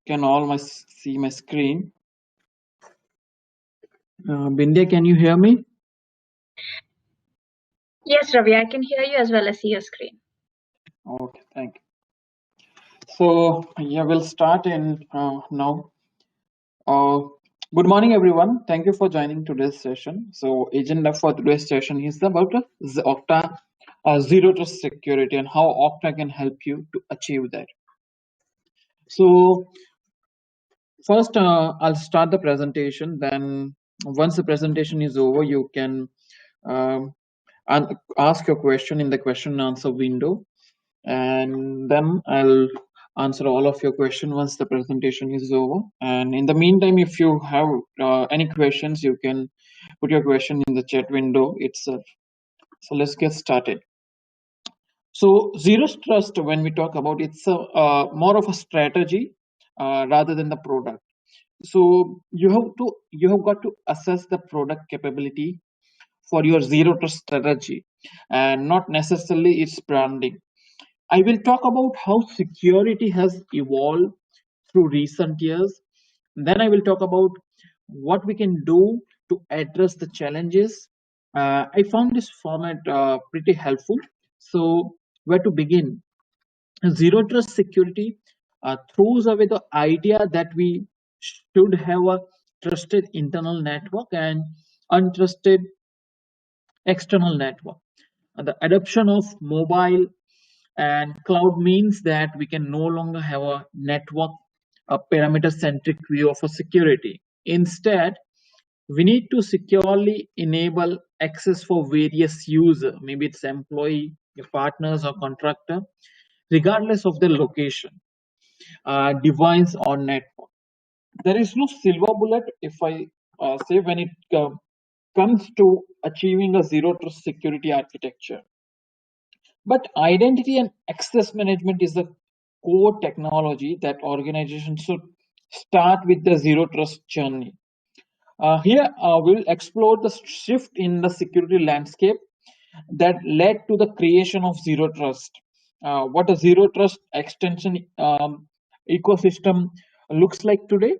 can all see my screen. Bindya, can you hear me? Yes, Ravi, I can hear you as well as see your screen. Okay, thank you. So yeah, we'll start in now. Good morning, everyone. Thank you for joining today's session. So agenda for today's session is about the Okta zero trust security and how Okta can help you to achieve that. So first, I'll start the presentation. Then once the presentation is over, you can ask your question in the question and answer window, and then I'll answer all of your questions once the presentation is over. And in the meantime, if you have any questions, you can put your question in the chat window itself. So let's get started. So zero trust, when we talk about, it's more of a strategy rather than the product. So you have got to assess the product capability for your zero trust strategy, and not necessarily its branding. I will talk about how security has evolved through recent years. Then I will talk about what we can do to address the challenges. I found this format pretty helpful. So where to begin? Zero trust security throws away the idea that we should have a trusted internal network and untrusted external network. The adoption of mobile and cloud means that we can no longer have a network, a parameter centric view of a security. Instead, we need to securely enable access for various users, maybe it's employee, your partners or contractor, regardless of their location, device or network. There is no silver bullet, if I say, when it comes to achieving a zero trust security architecture. But identity and access management is the core technology that organizations should start with the zero trust journey. Here, we'll explore the shift in the security landscape that led to the creation of zero trust. What a zero trust extension ecosystem looks like today,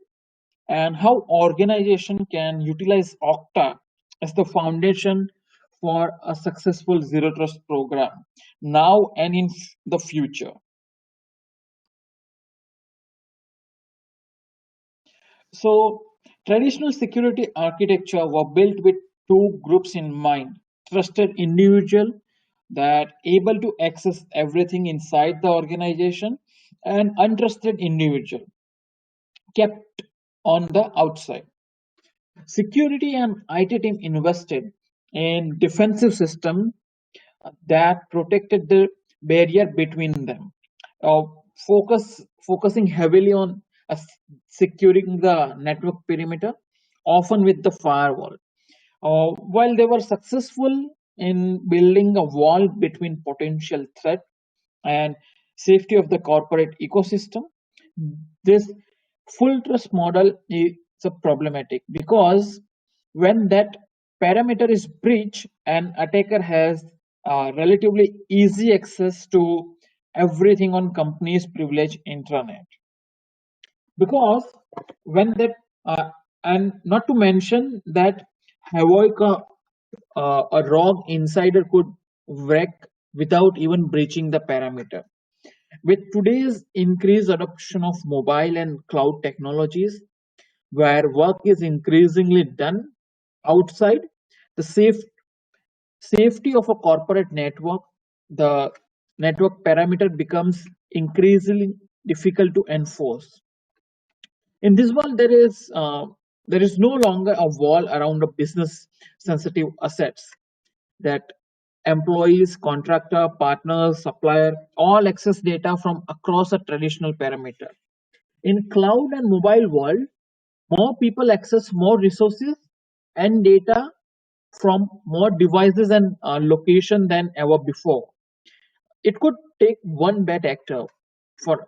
and how organization can utilize Okta as the foundation for a successful zero trust program now and in the future. So traditional security architecture were built with two groups in mind: trusted individual that able to access everything inside the organization, and untrusted individual kept on the outside. Security and IT team invested in defensive system that protected the barrier between them, uh, focusing heavily on securing the network perimeter, often with the firewall. While they were successful in building a wall between potential threat and safety of the corporate ecosystem, this full trust model is problematic, because when that parameter is breached, an attacker has relatively easy access to everything on company's privileged intranet. Because when that and not to mention that heroic a rogue insider could wreck without even breaching the parameter. With today's increased adoption of mobile and cloud technologies, where work is increasingly done outside, the safety of a corporate network, the network parameter becomes increasingly difficult to enforce. In this world, there is no longer a wall around a business sensitive assets that employees, contractor, partners, supplier all access data from across a traditional parameter. In cloud and mobile world, more people access more resources and data from more devices and location than ever before. It could take one bad actor for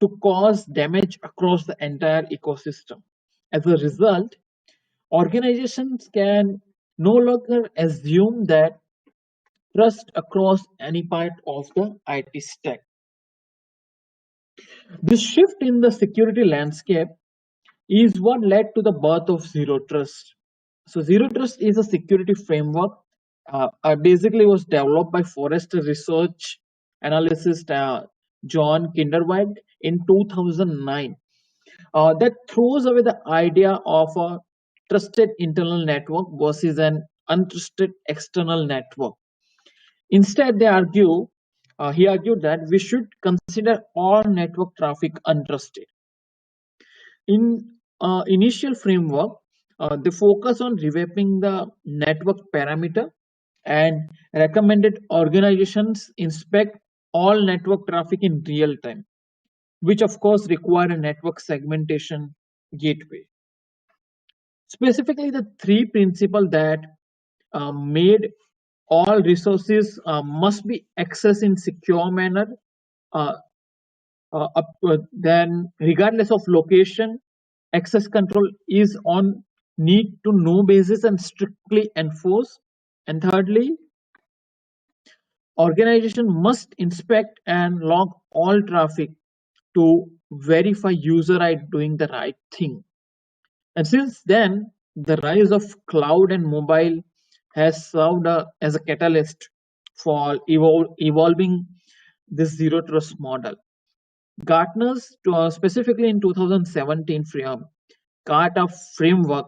to cause damage across the entire ecosystem. As a result, organizations can no longer assume that trust across any part of the IT stack. This shift in the security landscape is what led to the birth of Zero Trust. So, Zero Trust is a security framework. Basically, was developed by Forrester research analyst John Kinderwald in 2009. That throws away the idea of a trusted internal network versus an untrusted external network. Instead, he argued that we should consider all network traffic untrusted. In initial framework, they focus on revamping the network parameter and recommended organizations inspect all network traffic in real time, which of course require a network segmentation gateway. Specifically, the three principles that made all resources must be accessed in secure manner, uh, then regardless of location, access control is on need to know basis and strictly enforced. And thirdly, organization must inspect and log all traffic to verify user are doing the right thing. And since then, the rise of cloud and mobile has served as a catalyst for evolving this zero trust model. Gartner's, specifically in 2017 Carta framework,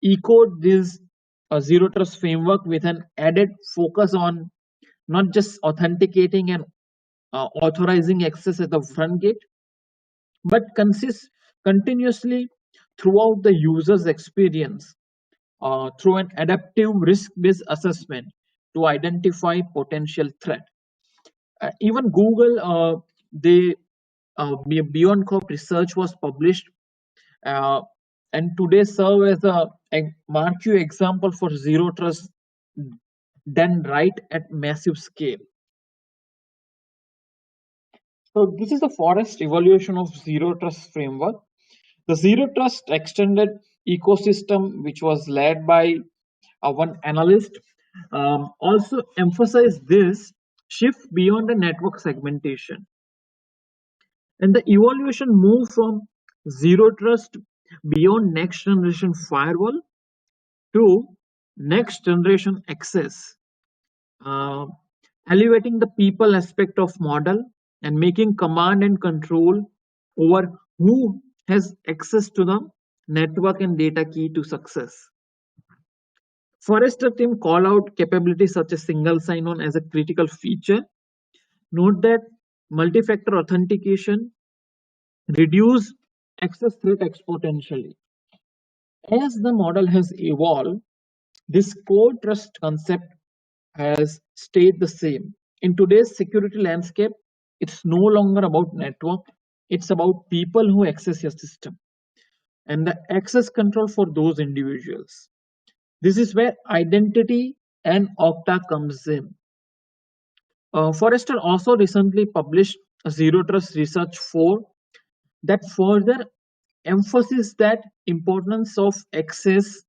echoed this zero trust framework with an added focus on not just authenticating and authorizing access at the front gate, but consists continuously throughout the user's experience through an adaptive risk-based assessment to identify potential threat. Even Google, they Beyond Corp research was published, uh, and today serve as a marquee example for zero trust done right at massive scale. So this is the forest evolution of zero trust framework. The zero trust extended ecosystem, which was led by one analyst, also emphasized this shift beyond the network segmentation. And the evolution moved from zero trust beyond next generation firewall to next generation access, uh, elevating the people aspect of model and making command and control over who has access to the network and data key to success. Forrester team call out capabilities such as single sign-on as a critical feature. Note that multi-factor authentication reduce access threat exponentially. As the model has evolved, this core trust concept has stayed the same. In today's security landscape, it's no longer about network, it's about people who access your system and the access control for those individuals. This is where identity and Okta comes in. Forrester also recently published a zero trust research for that further emphasizes that importance of access,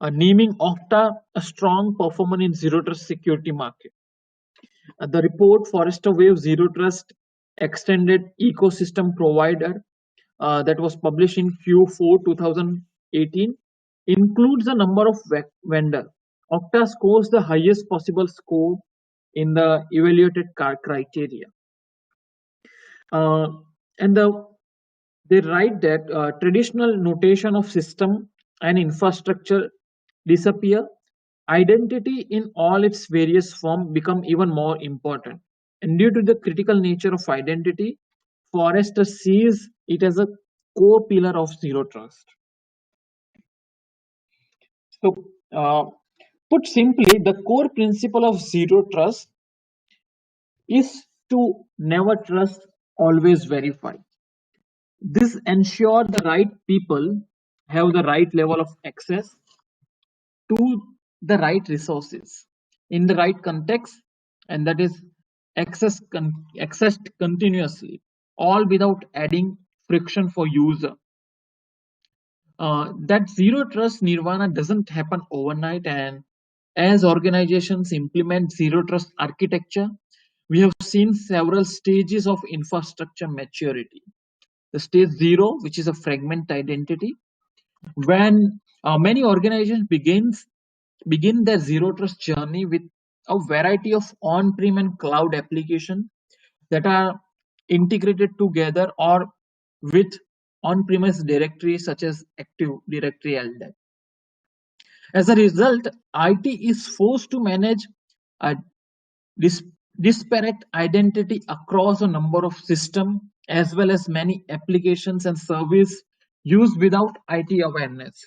naming Okta a strong performer in zero trust security market. The report Forrester Wave Zero Trust Extended Ecosystem Provider that was published in Q4 2018 includes a number of vendors. Okta scores the highest possible score in the evaluated criteria. Uh, and they write that traditional notation of system and infrastructure disappear. Identity in all its various forms become even more important. And due to the critical nature of identity, Forrester sees it as a core pillar of zero trust. So, put simply, the core principle of zero trust is to never trust, always verify. This ensures the right people have the right level of access to the right resources in the right context, and that is accessed continuously, all without adding friction for user. That zero trust nirvana doesn't happen overnight, and as organizations implement zero trust architecture, we have seen several stages of infrastructure maturity. The stage zero, which is a fragment identity, when many organizations begin their zero trust journey with a variety of on-prem and cloud applications that are integrated together or with on-premise directories such as Active Directory LDAP. As a result, IT is forced to manage a dis- disparate identity across a number of systems as well as many applications and services used without IT awareness.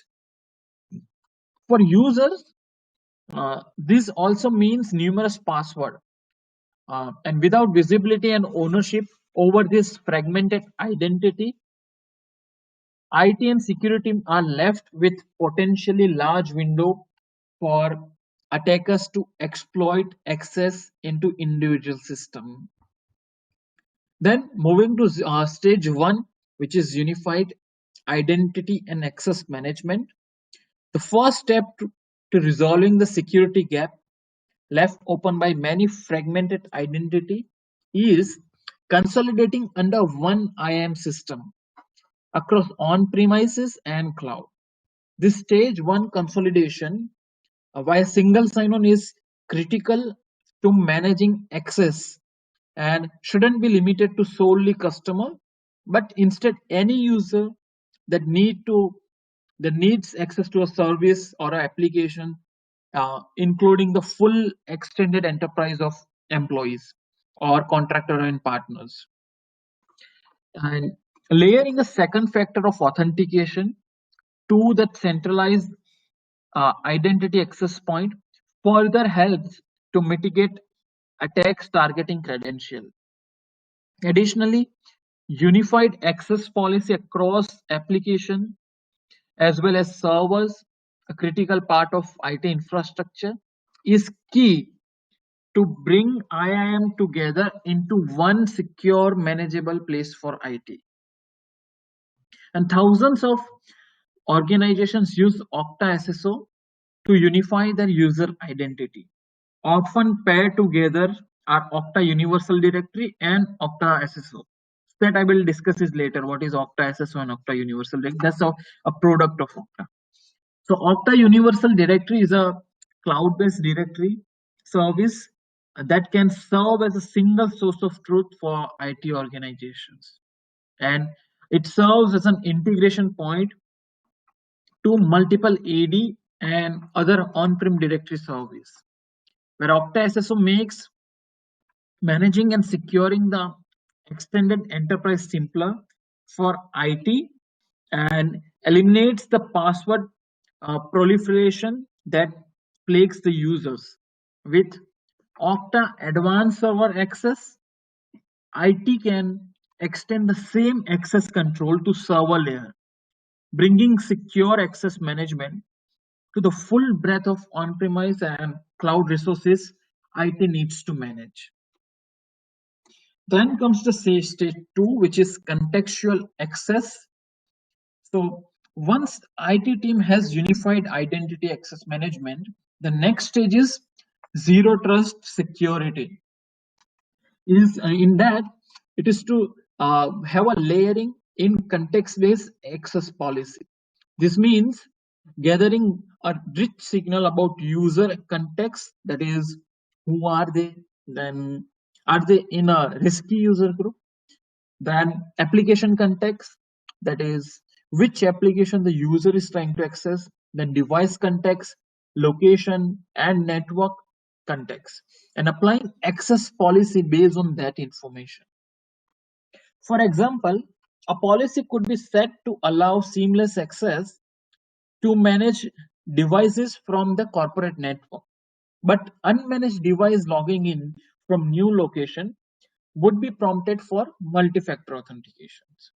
For users, this also means numerous passwords. And without visibility and ownership over this fragmented identity, IT and security are left with potentially large window for attackers to exploit access into individual system. Then moving to stage one, which is unified identity and access management. The first step to resolving the security gap left open by many fragmented identity is consolidating under one IAM system across on-premises and cloud. This stage one consolidation, while single sign-on is critical to managing access and shouldn't be limited to solely customer, but instead any user that needs access to a service or an application, including the full extended enterprise of employees or contractor and partners. And layering a second factor of authentication to that centralized identity access point further helps to mitigate attacks targeting credential. Additionally, unified access policy across application as well as servers, a critical part of IT infrastructure, is key to bring IAM together into one secure, manageable place for IT. And thousands of organizations use Okta SSO to unify their user identity. Often paired together are Okta Universal Directory and Okta SSO. That I will discuss is later. What is Okta SSO and Okta Universal Directory? That's a product of Okta. So Okta Universal Directory is a cloud-based directory service that can serve as a single source of truth for IT organizations. And it serves as an integration point to multiple AD and other on-prem directory service, where Okta SSO makes managing and securing the extended enterprise simpler for IT and eliminates the password proliferation that plagues the users. With Okta Advanced Server Access, IT can extend the same access control to server layer, bringing secure access management to the full breadth of on-premise and cloud resources IT needs to manage. Then comes the stage two, which is contextual access. So once IT team has unified identity access management, the next stage is zero trust security. Is in that it is to have a layering in context-based access policy. This means gathering a rich signal about user context, that is, who are they, then are they in a risky user group, then application context, that is, which application the user is trying to access, then device context, location, and network context, and applying access policy based on that information. For example, a policy could be set to allow seamless access to manage devices from the corporate network, but unmanaged device logging in from new location would be prompted for multi-factor authentications.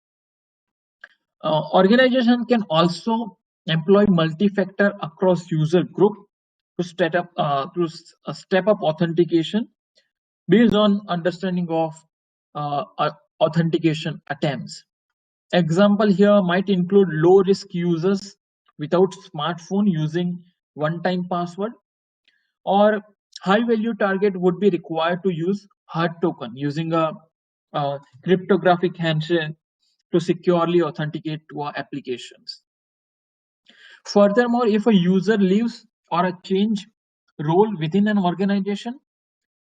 Organization can also employ multi-factor across user group to step up authentication based on understanding of authentication attempts. Example here might include low risk users without smartphone using one-time password, or high value target would be required to use hard token using a cryptographic handshake to securely authenticate to our applications. Furthermore, if a user leaves or a change role within an organization,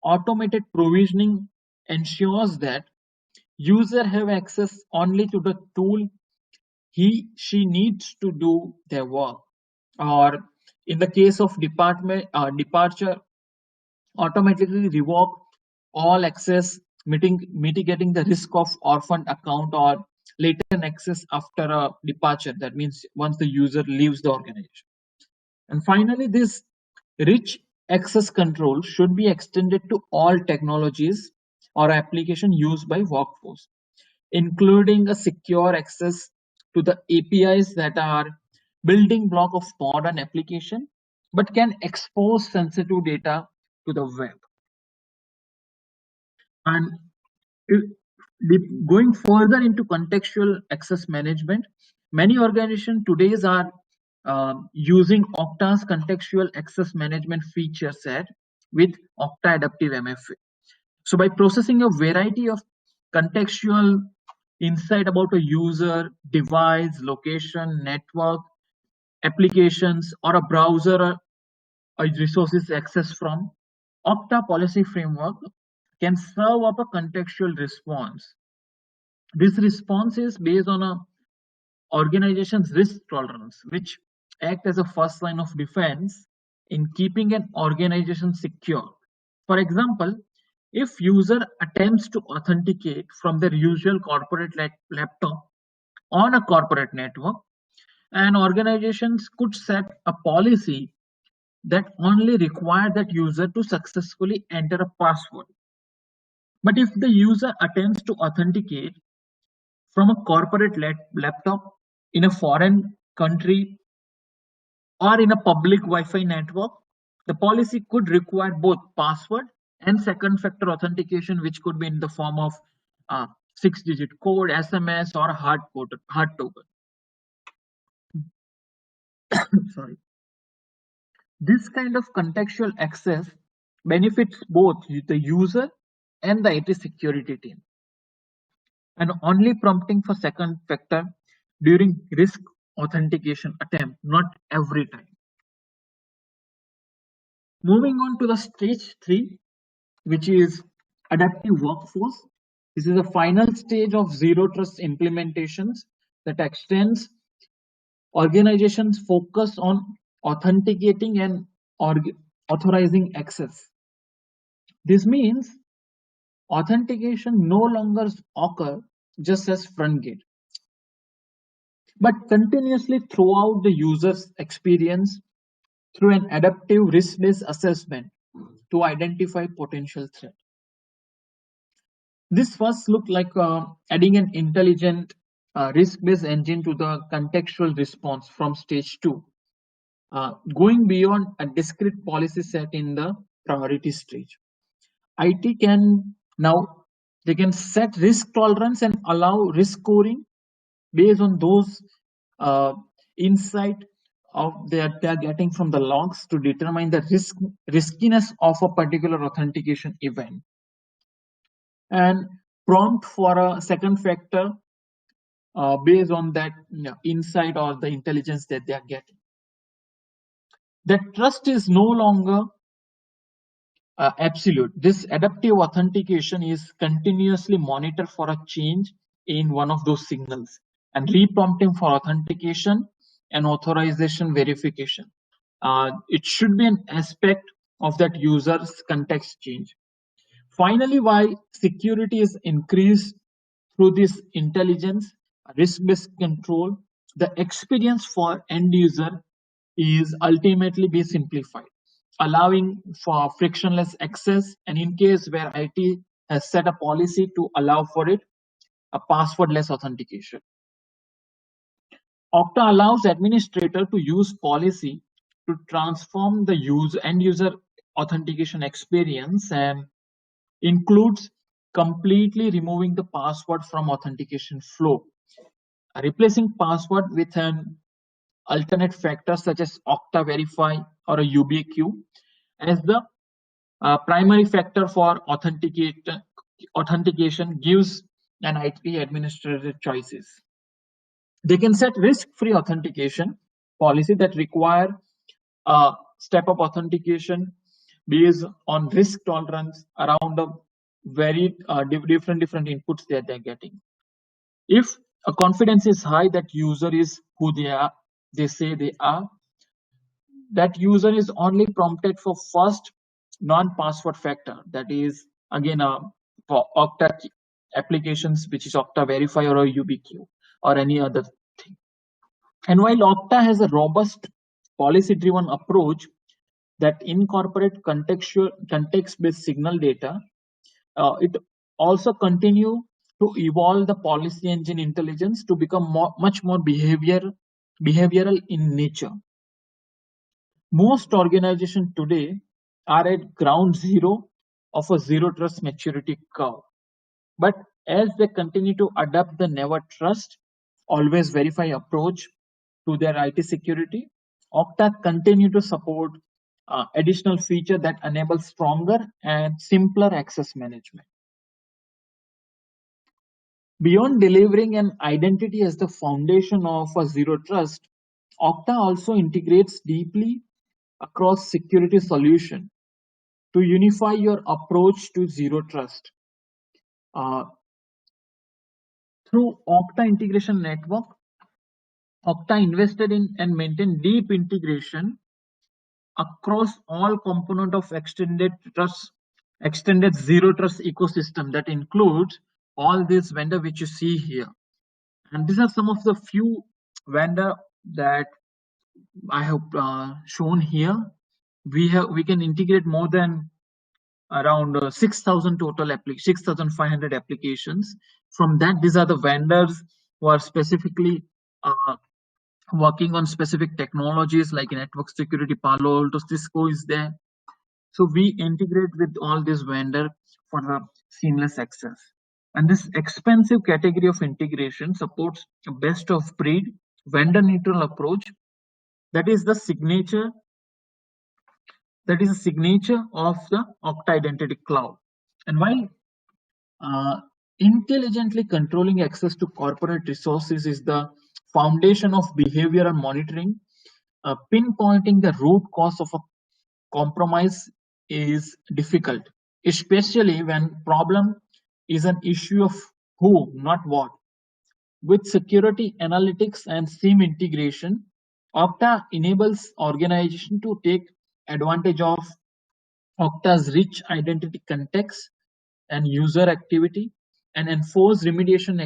automated provisioning ensures that user have access only to the tool she needs to do their work. Or in the case of departure, automatically revoke all access, mitigating the risk of orphaned account or latent access after a departure. That means once the user leaves the organization. And finally, this rich access control should be extended to all technologies or application used by workforce, including a secure access to the APIs that are building block of modern application, but can expose sensitive data to the web. And going further into contextual access management, many organizations today are using Okta's contextual access management feature set with Okta Adaptive MFA. So by processing a variety of contextual insight about a user, device, location, network, applications, or a browser or resources accessed from, Okta policy framework can serve up a contextual response. This response is based on a organization's risk tolerance, which act as a first line of defense in keeping an organization secure. For example, if user attempts to authenticate from their usual corporate laptop on a corporate network, and organizations could set a policy that only require that user to successfully enter a password. But if the user attempts to authenticate from a corporate laptop in a foreign country or in a public Wi-Fi network, the policy could require both password and second factor authentication, which could be in the form of 6-digit code, SMS, or hard token. Sorry. This kind of contextual access benefits both the user and the IT security team, and only prompting for second factor during risk authentication attempt, not every time. Moving on to the stage 3, which is adaptive workforce. This is the final stage of zero trust implementations that extends organizations focus on authenticating and authorizing access. This means authentication no longer occur just as front gate, but continuously throughout the user's experience through an adaptive risk-based assessment to identify potential threat. This first looked like adding an intelligent risk-based engine to the contextual response from stage 2, going beyond a discrete policy set in the priority stage. IT can now they can set risk tolerance and allow risk scoring based on those insight of they're getting from the logs to determine the riskiness of a particular authentication event, and prompt for a second factor based on that insight or the intelligence that they are getting. That trust is no longer absolute. This adaptive authentication is continuously monitored for a change in one of those signals and reprompting for authentication and authorization verification. It should be an aspect of that user's context change. Finally, while security is increased through this intelligence, risk-based control, the experience for end user is ultimately be simplified, allowing for frictionless access, and in case where IT has set a policy to allow for it, a passwordless authentication. Okta allows administrator to use policy to transform the end user authentication experience and includes completely removing the password from authentication flow, replacing password with an alternate factor such as Okta Verify or a UBQ as the Primary factor for authentication gives an IT administrator choices. They can set risk-free authentication policy that require step-up authentication based on risk tolerance around a very different inputs that they're getting. If a confidence is high that user is who they say they are, that user is only prompted for first non-password factor. That is again for Okta applications, which is Okta Verify or a UBQ or any other thing. And while Okta has a robust policy-driven approach that incorporate context-based signal data, it also continue to evolve the policy engine intelligence to become much more behavioral in nature. Most organizations today are at ground zero of a zero trust maturity curve. But as they continue to adopt the never trust, always verify approach to their IT security, Okta continue to support additional feature that enable stronger and simpler access management. Beyond delivering an identity as the foundation of a zero trust, Okta also integrates deeply across security solution to unify your approach to zero trust. Uh, Through Okta Integration Network, Okta invested in and maintained deep integration across all component of extended zero trust ecosystem that includes all these vendor which you see here. And these are some of the few vendor that I have shown here. We can integrate more than around 6,000 total 6,500 applications. From that, these are the vendors who are specifically working on specific technologies like network security. Palo Alto, Cisco is there. So we integrate with all these vendor for the seamless access. And this expensive category of integration supports a best of breed vendor neutral approach that is the signature of the Okta Identity Cloud. And while intelligently controlling access to corporate resources is the foundation of behavioral monitoring, pinpointing the root cause of a compromise is difficult, especially when problem is an issue of who, not what. With security analytics and SIEM integration, Okta enables organization to take advantage of Okta's rich identity context and user activity and enforce remediation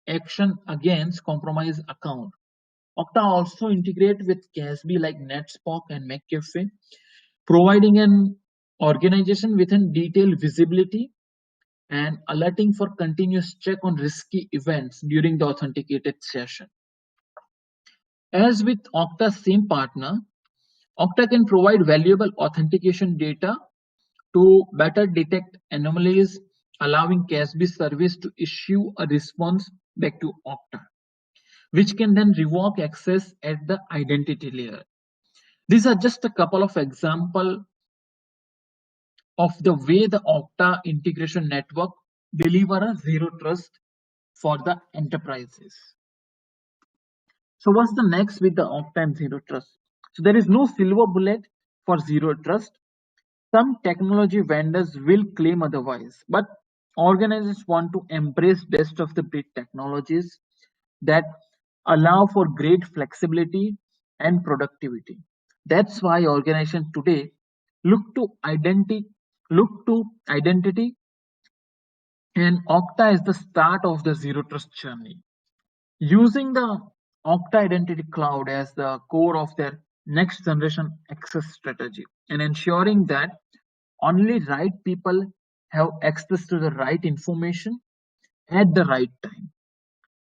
action against compromised account. Okta also integrate with CASB like NetSpock and McAfee, providing an organization with a detailed visibility and alerting for continuous check on risky events during the authenticated session. As with Okta's SIEM partner, Okta can provide valuable authentication data to better detect anomalies, allowing CASB service to issue a response back to Okta, which can then revoke access at the identity layer. These are just a couple of examples of the way the Okta integration network deliver a zero trust for the enterprises. So what's the next with the Okta and zero trust? So there is no silver bullet for zero trust. Some technology vendors will claim otherwise, but organizations want to embrace best of the breed technologies that allow for great flexibility and productivity. That's why organizations today look to identity, and Okta is the start of the zero trust journey. Using the Okta Identity Cloud as the core of their next generation access strategy and ensuring that only right people have access to the right information at the right time.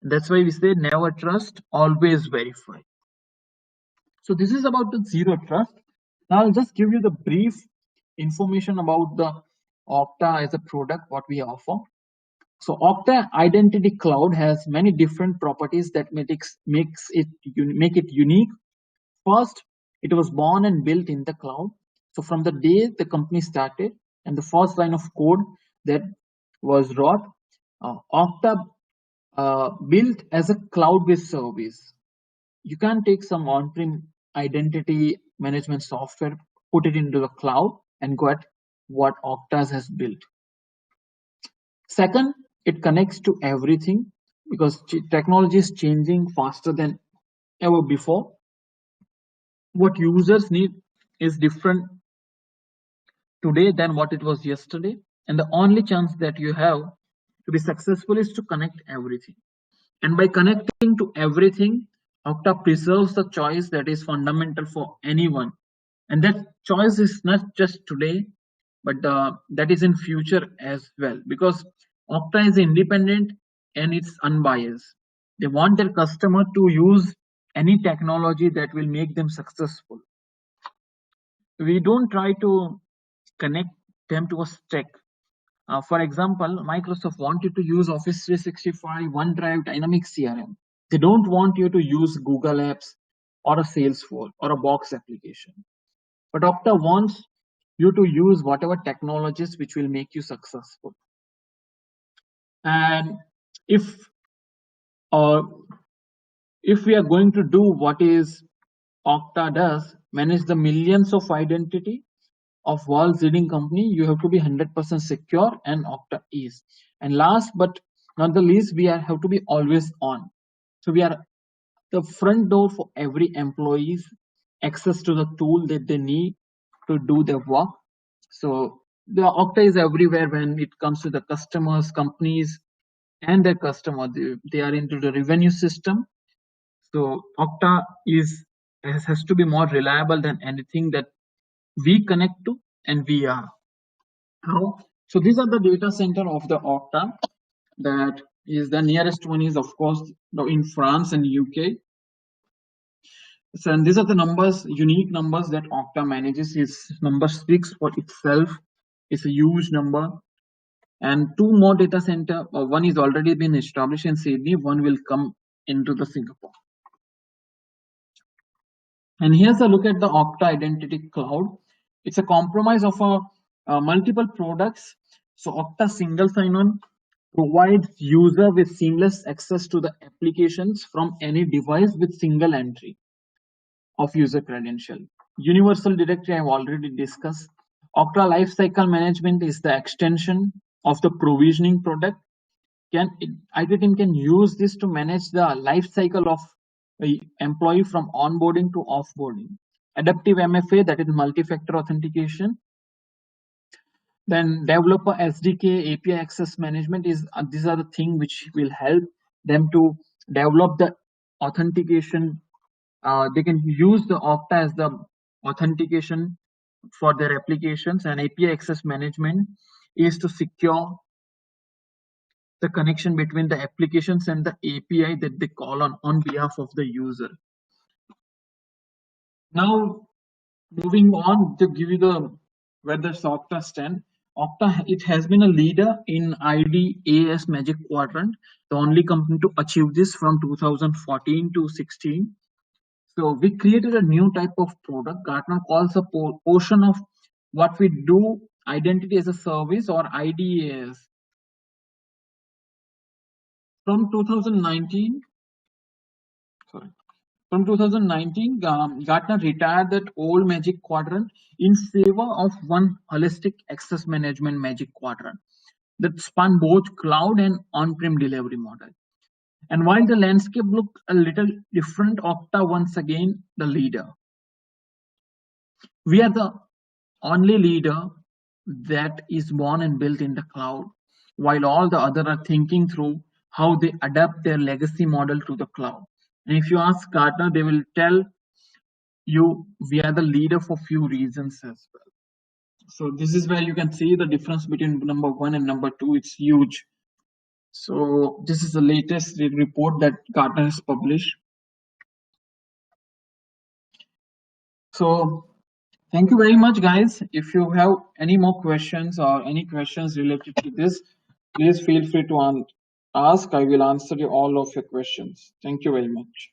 That's why we say never trust, always verify. So this is about the zero trust. Now I'll just give you the brief information about the Okta as a product, what we offer. So Okta Identity Cloud has many different properties that make it unique. First, it was born and built in the cloud. So from the day the company started and the first line of code that was wrote, Okta built as a cloud-based service. You can take some on-prem identity management software, put it into the cloud, and get what Okta has built. Second, it connects to everything because technology is changing faster than ever before. What users need is different today than what it was yesterday. And the only chance that you have to be successful is to connect everything. And by connecting to everything, Okta preserves the choice that is fundamental for anyone. And that choice is not just today, but that is in future as well. Because Okta is independent and it's unbiased. They want their customer to use any technology that will make them successful. We don't try to connect them to a stack. For example, Microsoft wanted to use Office 365, OneDrive, Dynamics CRM. They don't want you to use Google Apps or a Salesforce or a Box application. But Okta wants you to use whatever technologies which will make you successful. And if uh, if we are going to do what is Okta does, manage the millions of identity of world's leading company, you have to be 100% secure, and Okta is. And last but not the least, have to be always on. So we are the front door for every employee's access to the tool that they need to do their work. So the Okta is everywhere when it comes to the customers, companies, and their customer. They are into the revenue system. So Okta has to be more reliable than anything that we connect to, and we are. How? So these are the data center of the Okta. That is the nearest one is of course in France and UK. So and these are the numbers, unique numbers that Okta manages. Its number speaks for itself. It's a huge number. And two more data center. One is already been established in Sydney. One will come into the Singapore. And here's a look at the Okta Identity Cloud. It's a compromise of multiple products. So Okta Single Sign-On provides user with seamless access to the applications from any device with single entry of user credential. Universal Directory I've already discussed. Okta Lifecycle Management is the extension of the provisioning product. IT team can use this to manage the life cycle of a employee from onboarding to offboarding. Adaptive MFA, that is multi-factor authentication. Then developer SDK, API access management is these are the things which will help them to develop the authentication. They can use the Okta as the authentication for their applications, and API access management is to secure the connection between the applications and the API that they call on behalf of the user. Now, moving on to give you the where the Okta stand. Okta, it has been a leader in IDAS Magic Quadrant, the only company to achieve this from 2014 to 16. So we created a new type of product. Gartner calls a portion of what we do identity as a service or IDAS. From 2019, sorry. From 2019, Gartner retired that old Magic Quadrant in favor of one holistic access management Magic Quadrant that span both cloud and on-prem delivery model. And while the landscape looked a little different, Okta once again the leader. We are the only leader that is born and built in the cloud, while all the other are thinking through how they adapt their legacy model to the cloud. And if you ask Gartner, they will tell you we are the leader for few reasons as well. So this is where you can see the difference between number one and number two. It's huge. So this is the latest report that Gartner has published. So thank you very much, guys. If you have any more questions or any questions related to this, please feel free to ask. I will answer all of your questions. Thank you very much.